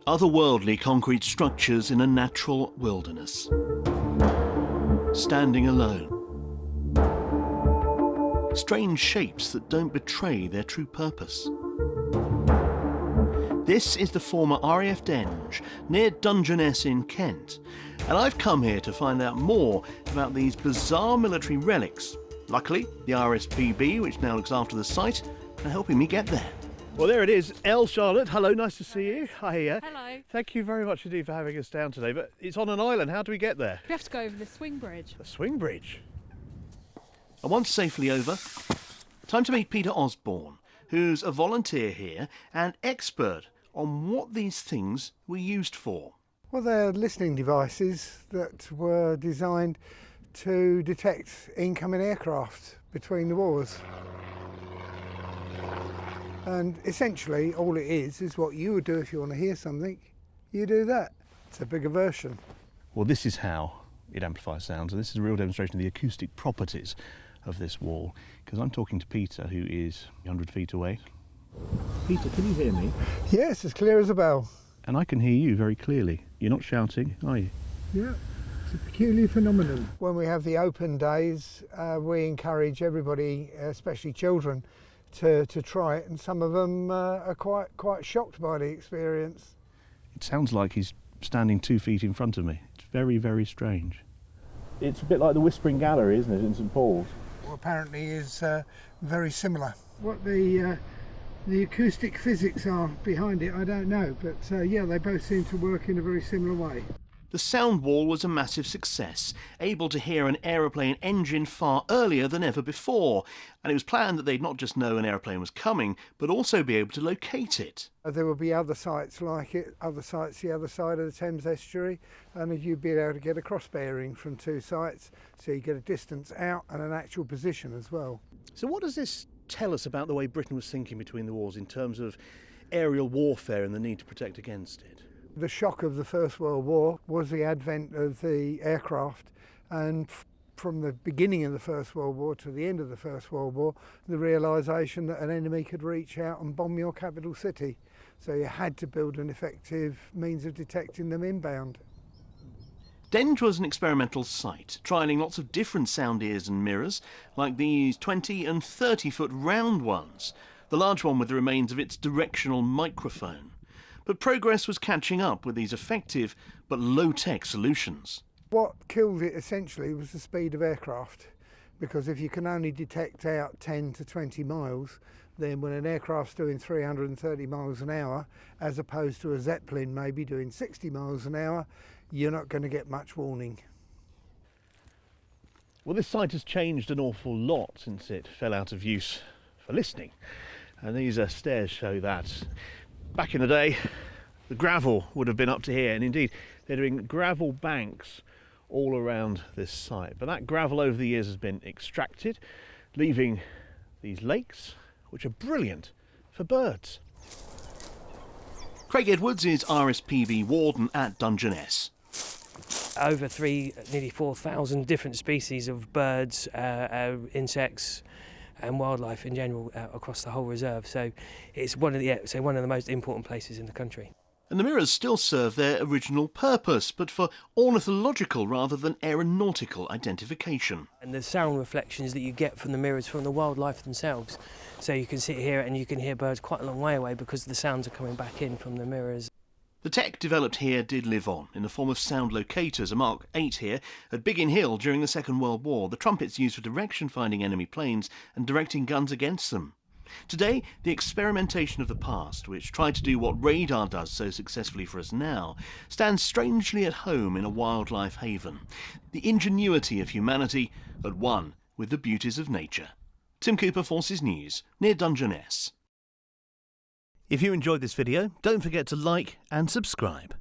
Otherworldly concrete structures in a natural wilderness. Standing alone. Strange shapes that don't betray their true purpose. This is the former RAF Denge, near Dungeness in Kent, and I've come here to find out more about these bizarre military relics. Luckily, the RSPB, which now looks after the site, are helping me get there. Well, there it is. Charlotte, hello, nice to see you. Hi here. Hello. Thank you very much indeed for having us down today, but it's on an island. How do we get there? We have to go over the swing bridge. The swing bridge? And once safely over, time to meet Peter Osborne, who's a volunteer here and expert on what these things were used for. Well, they're listening devices that were designed to detect incoming aircraft between the wars. And essentially all it is what you would do if you want to hear something. You do that. It's a bigger version. Well, this is how it amplifies sounds, and this is a real demonstration of the acoustic properties of this wall, because I'm talking to Peter, who is 100 feet away. Peter, can you hear me? Yes, as clear as a bell. And I can hear you very clearly. You're not shouting, are you? Yeah, it's a peculiar phenomenon. When we have the open days, we encourage everybody, especially children, to try it, and some of them are quite shocked by the experience. It sounds like he's standing 2 feet in front of me. It's very, very strange. It's a bit like the Whispering Gallery, isn't it, in St Paul's? Well, apparently is very similar. What the acoustic physics are behind it, I don't know, but yeah, they both seem to work in a very similar way. The sound wall was a massive success, able to hear an aeroplane engine far earlier than ever before, and it was planned that they'd not just know an aeroplane was coming, but also be able to locate it. There will be other sites like it, other sites the other side of the Thames estuary, and you'd be able to get a cross bearing from two sites, so you get a distance out and an actual position as well. So what does this tell us about the way Britain was thinking between the wars in terms of aerial warfare and the need to protect against it? The shock of the First World War was the advent of the aircraft, and from the beginning of the First World War to the end of the First World War, the realisation that an enemy could reach out and bomb your capital city. So you had to build an effective means of detecting them inbound. Denge was an experimental site, trialling lots of different sound ears and mirrors, like these 20 and 30 foot round ones, the large one with the remains of its directional microphone. But progress was catching up with these effective but low-tech solutions. What killed it essentially was the speed of aircraft, because if you can only detect out 10 to 20 miles, then when an aircraft's doing 330 miles an hour, as opposed to a Zeppelin maybe doing 60 miles an hour, you're not going to get much warning. Well, this site has changed an awful lot since it fell out of use for listening, and these stairs show that. Back in the day, the gravel would have been up to here, and indeed they're doing gravel banks all around this site. But that gravel over the years has been extracted, leaving these lakes, which are brilliant for birds. Craig Edwards is RSPB warden at Dungeness. Over nearly 4,000 different species of birds, insects and wildlife in general across the whole reserve. So it's one of the most important places in the country. And the mirrors still serve their original purpose, but for ornithological rather than aeronautical identification. And the sound reflections that you get from the mirrors from the wildlife themselves. So you can sit here and you can hear birds quite a long way away because the sounds are coming back in from the mirrors. The tech developed here did live on, in the form of sound locators, a Mark 8 here, at Biggin Hill during the Second World War, the trumpets used for direction-finding enemy planes and directing guns against them. Today, the experimentation of the past, which tried to do what radar does so successfully for us now, stands strangely at home in a wildlife haven. The ingenuity of humanity at one with the beauties of nature. Tim Cooper, Forces News, near Dungeness. If you enjoyed this video, don't forget to like and subscribe.